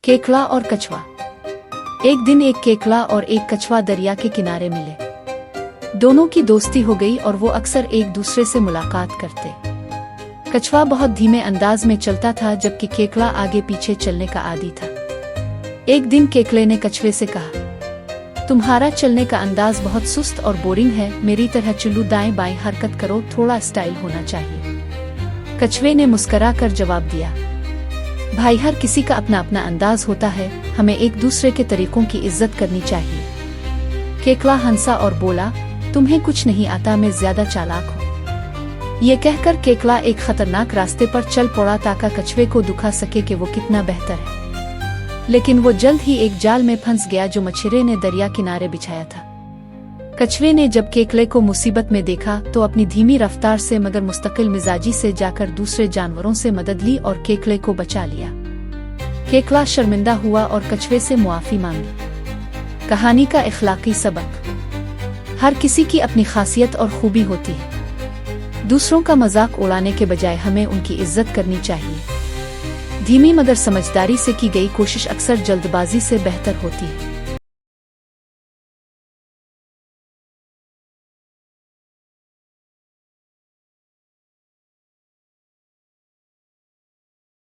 केकड़ा और कछुआ। एक दिन एक केकड़ा और एक कछुआ दरिया के किनारे मिले। दोनों की दोस्ती हो गई और वो अक्सर एक दूसरे से मुलाकात करते। कछुआ बहुत धीमे अंदाज में चलता था जबकि केकड़ा आगे पीछे चलने का आदी था। एक दिन केकड़े ने कछुए से कहा, तुम्हारा चलने का अंदाज बहुत सुस्त और बोरिंग है, मेरी तरह चुल्लू दाएं बाएं हरकत करो, थोड़ा स्टाइल होना चाहिए। कछुए ने मुस्करा कर जवाब दिया, भाई हर किसी का अपना अपना अंदाज होता है, हमें एक दूसरे के तरीकों की इज्जत करनी चाहिए। केकड़ा हंसा और बोला, तुम्हें कुछ नहीं आता, मैं ज्यादा चालाक हूँ। ये कहकर केकड़ा एक खतरनाक रास्ते पर चल पड़ा ताकि कछुए को दिखा सके कि वो कितना बेहतर है। लेकिन वो जल्द ही एक जाल में फंस गया जो मछुआरे ने दरिया किनारे बिछाया था। कछुए ने जब केकड़े को मुसीबत में देखा तो अपनी धीमी रफ्तार से मगर मुस्तकिल मिजाजी से जाकर दूसरे जानवरों से मदद ली और केकड़े को बचा लिया। केकड़ा शर्मिंदा हुआ और कछुए से मुआफी मांगी। कहानी का इखलाकी सबक, हर किसी की अपनी खासियत और खूबी होती है। दूसरों का मजाक उड़ाने के बजाय हमें उनकी इज्जत करनी चाहिए। धीमी मगर समझदारी से की गई कोशिश अक्सर जल्दबाजी से बेहतर होती है।